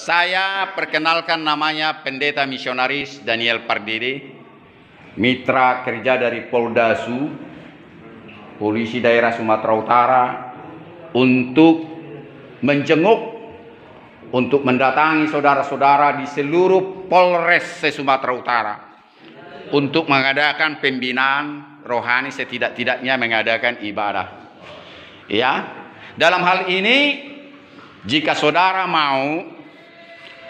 Saya perkenalkan, namanya Pendeta Misionaris Daniel Pardede, mitra kerja dari Poldasu, Polisi Daerah Sumatera Utara, untuk menjenguk, untuk mendatangi saudara-saudara di seluruh Polres Sumatera Utara untuk mengadakan pembinaan rohani, setidak-tidaknya mengadakan ibadah. Ya, dalam hal ini jika saudara mau,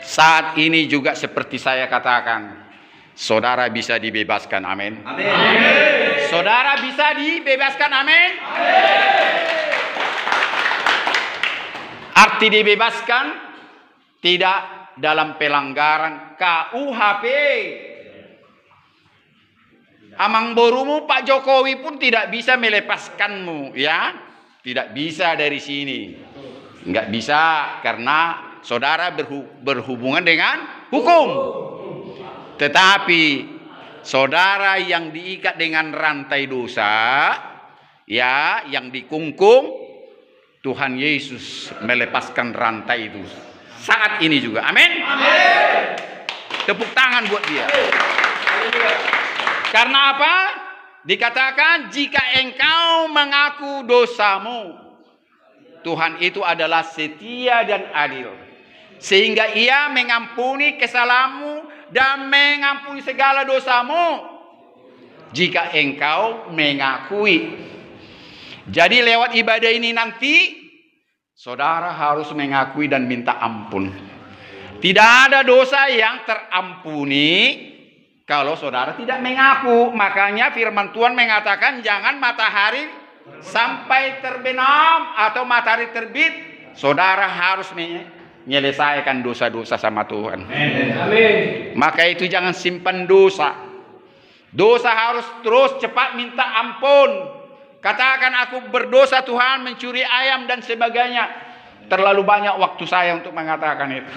saat ini juga seperti saya katakan, saudara bisa dibebaskan. Amin. Amin. Saudara bisa dibebaskan. Amin. Arti dibebaskan tidak dalam pelanggaran KUHP. Amang borumu Pak Jokowi pun tidak bisa melepaskanmu, ya. Tidak bisa dari sini. Enggak bisa, karena saudara berhubungan dengan hukum. Tetapi saudara yang diikat dengan rantai dosa, ya, yang dikungkung, Tuhan Yesus melepaskan rantai itu saat ini juga. Amin. Amin. Tepuk tangan buat dia. Karena apa? Dikatakan, jika engkau mengaku dosamu, Tuhan itu adalah setia dan adil, sehingga Ia mengampuni kesalahanmu dan mengampuni segala dosamu jika engkau mengakui. Jadi lewat ibadah ini nanti saudara harus mengakui dan minta ampun. Tidak ada dosa yang terampuni kalau saudara tidak mengaku. Makanya firman Tuhan mengatakan, jangan matahari sampai terbenam atau matahari terbit, saudara harus menyelesaikan dosa-dosa sama Tuhan. Amin. Maka itu jangan simpan dosa. Dosa harus terus cepat minta ampun. Katakan, aku berdosa Tuhan, mencuri ayam dan sebagainya. Terlalu banyak waktu saya untuk mengatakan itu.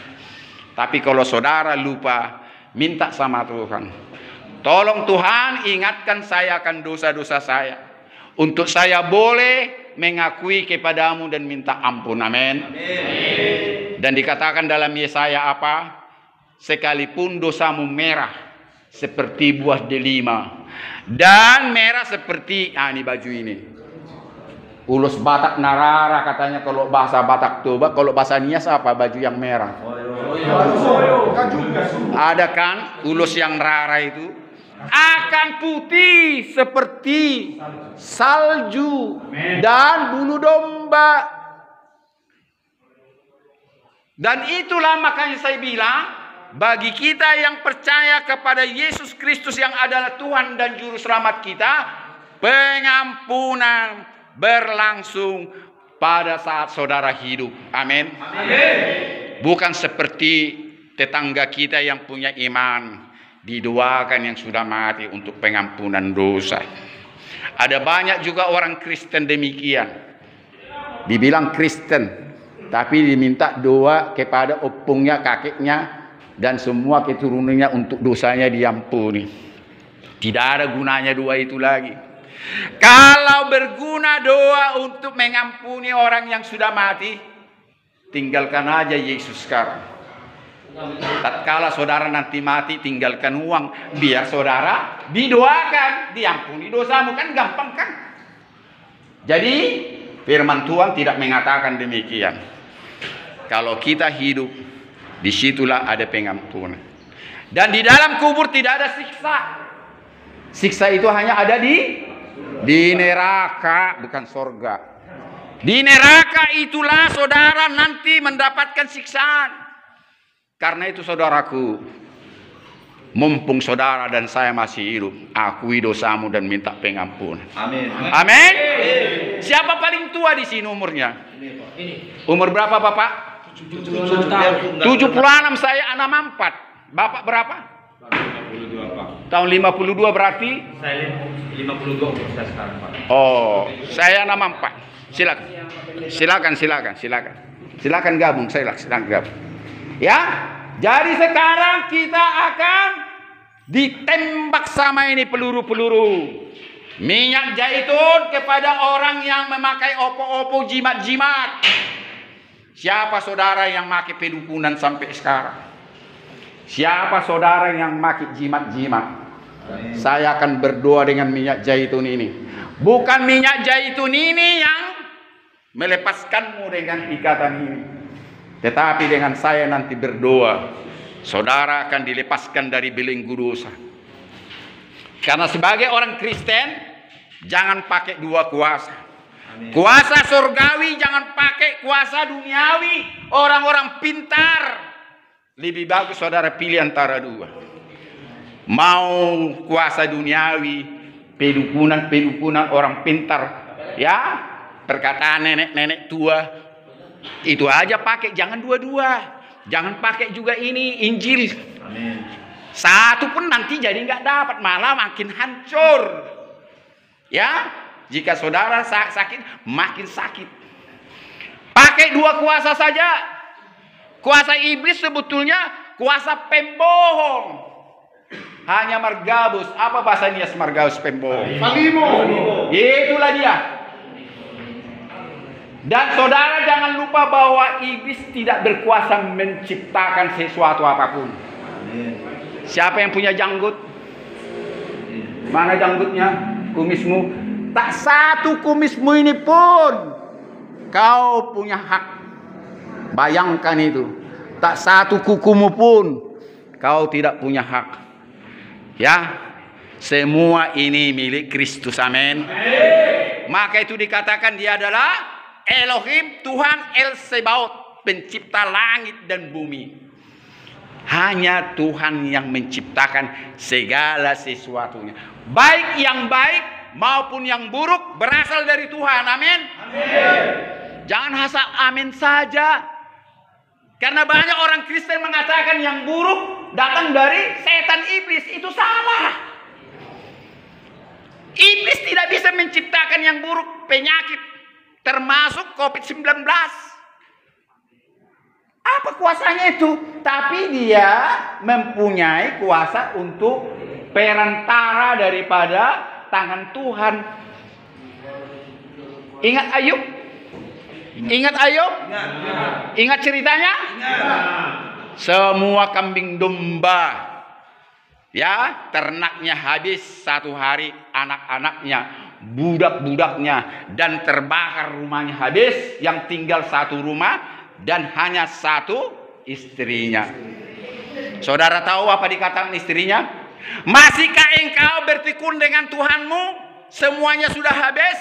Tapi kalau saudara lupa, minta sama Tuhan, tolong Tuhan ingatkan saya akan dosa-dosa saya, untuk saya boleh mengakui kepadamu dan minta ampun. Amin. Dan dikatakan dalam Yesaya apa? Sekalipun dosamu merah seperti buah delima, dan merah seperti, ini baju ini, ulus Batak Narara katanya kalau bahasa Batak Toba. Kalau bahasa Nias apa baju yang merah? Ada kan ulus yang rara itu akan putih seperti salju dan bulu domba. Dan itulah makanya saya bilang, bagi kita yang percaya kepada Yesus Kristus yang adalah Tuhan dan Juru Selamat kita, pengampunan berlangsung pada saat saudara hidup. Amin. Amin. Bukan seperti tetangga kita yang punya iman, didoakan yang sudah mati untuk pengampunan dosa. Ada banyak juga orang Kristen demikian, dibilang Kristen, tapi diminta doa kepada opungnya, kakeknya, dan semua keturunannya untuk dosanya diampuni. Tidak ada gunanya doa itu lagi. Kalau berguna doa untuk mengampuni orang yang sudah mati, tinggalkan aja Yesus sekarang. Tatkala saudara nanti mati, tinggalkan uang, biar saudara didoakan, diampuni dosamu. Kan gampang kan? Jadi firman Tuhan tidak mengatakan demikian. Kalau kita hidup, disitulah ada pengampunan. Dan di dalam kubur tidak ada siksa. Siksa itu hanya ada di neraka, bukan sorga. Di neraka itulah saudara nanti mendapatkan siksaan. Karena itu saudaraku, mumpung saudara dan saya masih hidup, akui dosamu dan minta pengampunan. Amin. Amin. Siapa paling tua di sini umurnya? Umur berapa Bapak? 76 saya 64. Bapak berapa? 52 Pak. Tahun 52 berarti? Saya 52 umur saya sekarang Pak. Oh, saya 64. Silakan gabung, silakan gabung. Ya, jadi sekarang kita akan ditembak sama ini peluru-peluru minyak zaitun kepada orang yang memakai opo-opo jimat-jimat. Siapa saudara yang maki pedukunan sampai sekarang? Siapa saudara yang maki jimat-jimat? Saya akan berdoa dengan minyak zaitun ini. Bukan minyak zaitun ini yang melepaskanmu dengan ikatan ini, tetapi dengan saya nanti berdoa, saudara akan dilepaskan dari belenggu dosa. Karena sebagai orang Kristen, jangan pakai dua kuasa. Kuasa surgawi jangan pakai kuasa duniawi. Orang-orang pintar, lebih bagus saudara pilih antara dua. Mau kuasa duniawi, pedukunan orang pintar, ya, perkataan nenek-nenek tua, itu aja pakai, jangan dua-dua. Jangan pakai juga ini Injil. Amin. Satu pun nanti jadi nggak dapat, malah makin hancur. Ya, jika saudara sakit, makin sakit. Pakai dua kuasa saja. Kuasa iblis sebetulnya kuasa pembohong. Hanya Margabus. Apa bahasanya Margabus pembohong? Palimo. Itulah dia. Dan saudara jangan lupa bahwa iblis tidak berkuasa menciptakan sesuatu apapun. Siapa yang punya janggut? Mana janggutnya? Kumismu? Tak satu kumismu ini pun kau punya hak. Bayangkan itu. Tak satu kukumu pun kau tidak punya hak. Ya, semua ini milik Kristus. Amin. Maka itu dikatakan dia adalah Elohim, Tuhan El Sebaot, pencipta langit dan bumi. Hanya Tuhan yang menciptakan segala sesuatunya. Baik yang baik maupun yang buruk berasal dari Tuhan. Amin. Jangan asal amin saja. Karena banyak orang Kristen mengatakan yang buruk datang dari setan iblis. Itu salah. Iblis tidak bisa menciptakan yang buruk, penyakit, termasuk COVID-19. Apa kuasanya itu? Tapi dia mempunyai kuasa untuk perantara daripada tangan Tuhan. Ingat Ayub? Ingat Ayub? Ingat ceritanya? Semua kambing domba, ya, ternaknya habis satu hari, anak-anaknya, budak-budaknya, dan terbakar rumahnya habis. Yang tinggal satu rumah dan hanya satu istrinya. Saudara tahu apa dikatakan istrinya? Masihkah engkau bertekun dengan Tuhanmu? Semuanya sudah habis.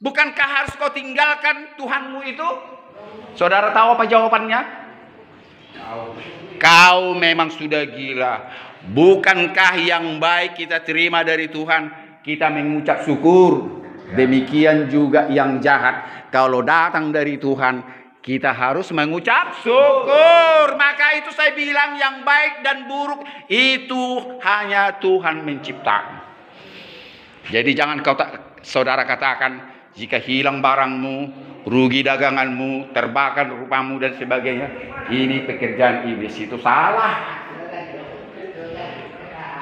Bukankah harus kau tinggalkan Tuhanmu itu? Saudara tahu apa jawabannya? Kau memang sudah gila. Bukankah yang baik kita terima dari Tuhan, kita mengucap syukur? Demikian juga yang jahat, kalau datang dari Tuhan, kita harus mengucap syukur. Maka itu saya bilang yang baik dan buruk itu hanya Tuhan menciptakan. Jadi jangan saudara katakan, jika hilang barangmu, rugi daganganmu, terbakar rumahmu dan sebagainya, ini pekerjaan iblis. Itu salah.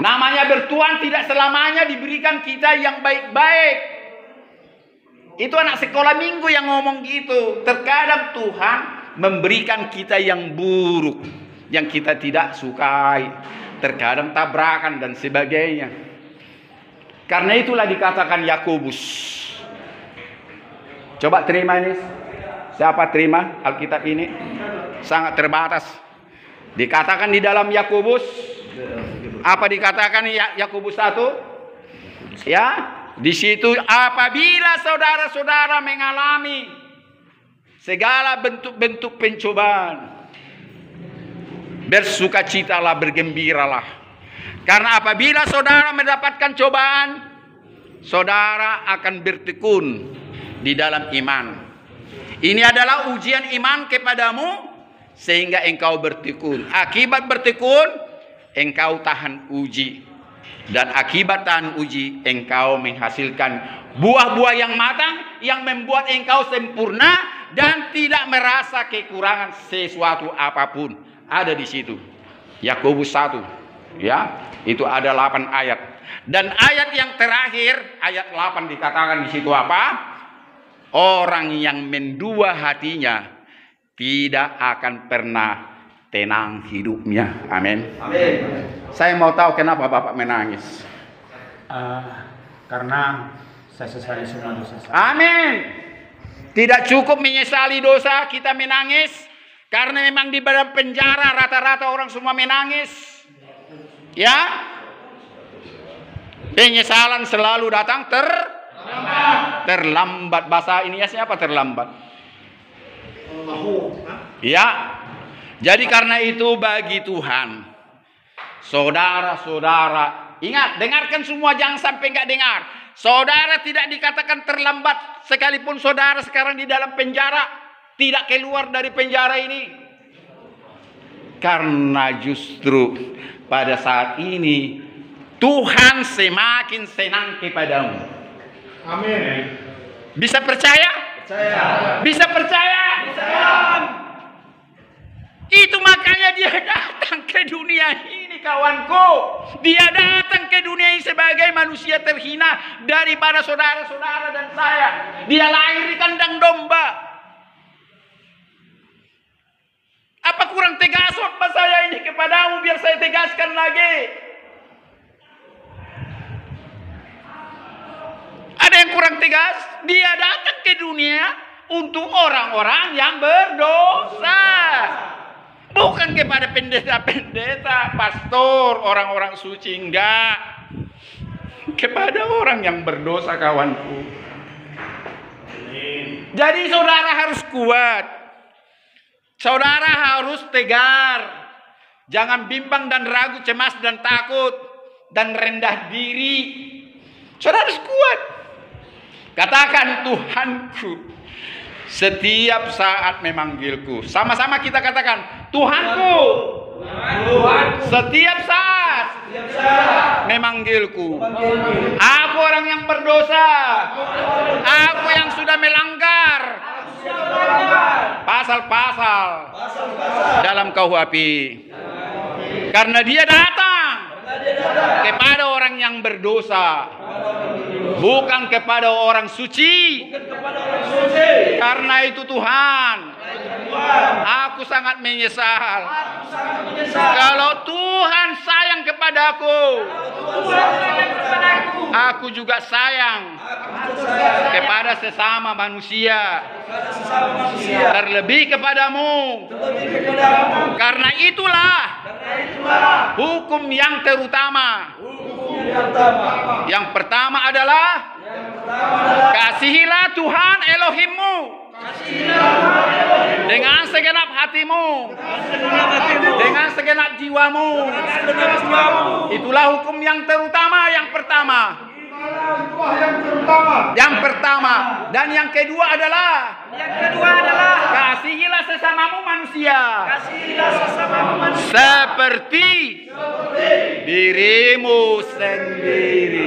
Namanya bertuan tidak selamanya diberikan kita yang baik-baik. Itu anak sekolah minggu yang ngomong gitu. Terkadang Tuhan memberikan kita yang buruk, yang kita tidak sukai. Terkadang tabrakan dan sebagainya. Karena itulah dikatakan Yakobus. Coba terima ini. Siapa terima Alkitab ini? Sangat terbatas. Dikatakan di dalam Yakobus. Apa dikatakan Yakobus 1? Ya, di situ apabila saudara-saudara mengalami segala bentuk-bentuk pencobaan, bersukacitalah, bergembiralah. Karena apabila saudara mendapatkan cobaan, saudara akan bertekun di dalam iman. Ini adalah ujian iman kepadamu sehingga engkau bertekun. Akibat bertekun, engkau tahan uji. Dan akibat tahan uji, engkau menghasilkan buah-buah yang matang yang membuat engkau sempurna dan tidak merasa kekurangan sesuatu apapun. Ada di situ. Yakobus 1. Ya, itu ada 8 ayat. Dan ayat yang terakhir, ayat 8 dikatakan di situ apa? Orang yang mendua hatinya tidak akan pernah tenang hidupnya. Amin. Saya mau tahu kenapa Bapak menangis. Karena saya sesali semua dosa saya. Amin. Tidak cukup menyesali dosa, kita menangis. Karena memang di dalam penjara rata-rata orang semua menangis. Ya. Penyesalan selalu datang terlambat. Bahasa Iniasnya apa terlambat? Ya. Jadi karena itu bagi Tuhan, saudara-saudara, ingat, dengarkan semua, jangan sampai nggak dengar. Saudara tidak dikatakan terlambat, sekalipun saudara sekarang di dalam penjara, tidak keluar dari penjara ini. Karena justru pada saat ini Tuhan semakin senang kepadamu. Amin. Bisa percaya? Bisa percaya? Itu makanya dia datang ke dunia ini, kawanku. Dia datang ke dunia ini sebagai manusia terhina daripada saudara-saudara dan saya. Dia lahir di kandang domba. Apa kurang tegas khotbah saya ini kepadamu? Biar saya tegaskan lagi. Ada yang kurang tegas? Dia datang ke dunia untuk orang-orang yang berdosa. Bukan kepada pendeta-pendeta, pastor, orang-orang suci, enggak. Kepada orang yang berdosa, kawanku. Jadi saudara harus kuat. Saudara harus tegar. Jangan bimbang dan ragu, cemas dan takut, dan rendah diri. Saudara harus kuat. Katakan, Tuhanku setiap saat memanggilku. Sama-sama kita katakan, Tuhanku setiap saat memanggilku. Aku orang yang berdosa. Aku yang sudah melanggar pasal-pasal dalam KUHP. Karena dia datang kepada orang yang berdosa, bukan kepada orang suci. Karena itu Tuhan, aku sangat menyesal. Kalau Tuhan sayang kepadaku, aku juga sayang kepada sesama manusia, terlebih kepadamu. Karena itulah hukum yang terutama. Yang pertama adalah kasihilah Tuhan Elohimmu dengan segenap hatimu, dengan segenap jiwamu. Itulah hukum yang terutama, yang pertama. Yang pertama. Dan yang kedua adalah kasihilah sesamamu manusia. Seperti dirimu sendiri.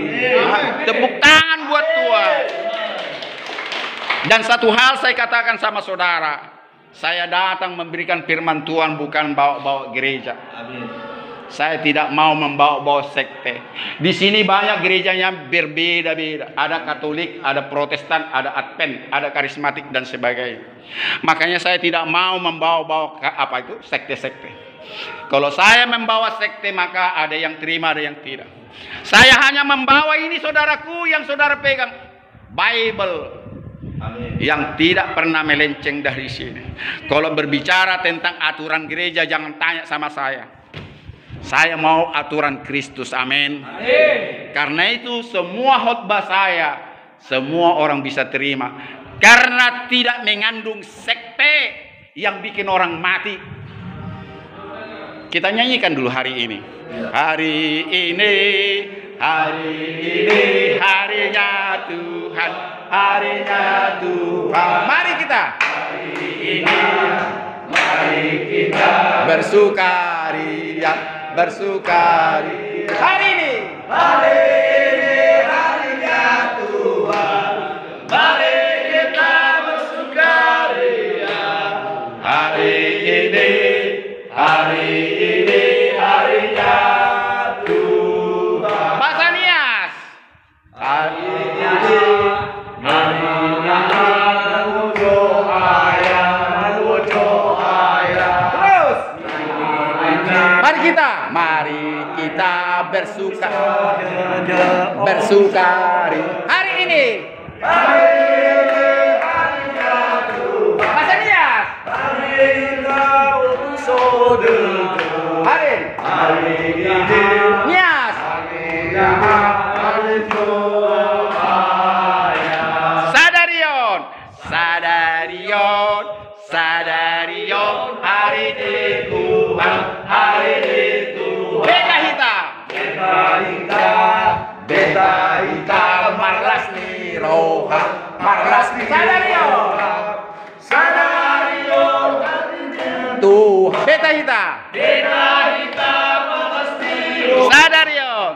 Tepuk tangan buat Tuhan. Dan satu hal saya katakan sama saudara, saya datang memberikan firman Tuhan, bukan bawa-bawa gereja. Saya tidak mau membawa-bawa sekte. Di sini banyak gerejanya berbeda-beda. Ada Katolik, ada Protestan, ada Advent, ada karismatik dan sebagainya. Makanya saya tidak mau membawa-bawa sekte-sekte. Kalau saya membawa sekte, maka ada yang terima, ada yang tidak. Saya hanya membawa ini, saudaraku, yang saudara pegang, Bible. Amin. Yang tidak pernah melenceng dari sini. Kalau berbicara tentang aturan gereja, jangan tanya sama saya. Saya mau aturan Kristus. Amin. Karena itu semua khotbah saya, semua orang bisa terima. Karena tidak mengandung sekte yang bikin orang mati. Kita nyanyikan dulu hari ini. Hari ini harinya Tuhan. Harinya Tuhan. Mari kita. Hari ini mari kita bersukaria. Bersukaria. Hari ini harinya Tuhan. Mari kita bersukaria. Hari ini harinya Tuhan. Bahasa Nias. Hari ini harinya Tuhan. kita, mari kita bersukari hari ini. Bahasa Nias. Hari Nias. Sadarion, hari di Tuhan, Beta hita, marlas ni roha, Sadarion, Tuhan, beta hita, marlas ni roha, Sadarion.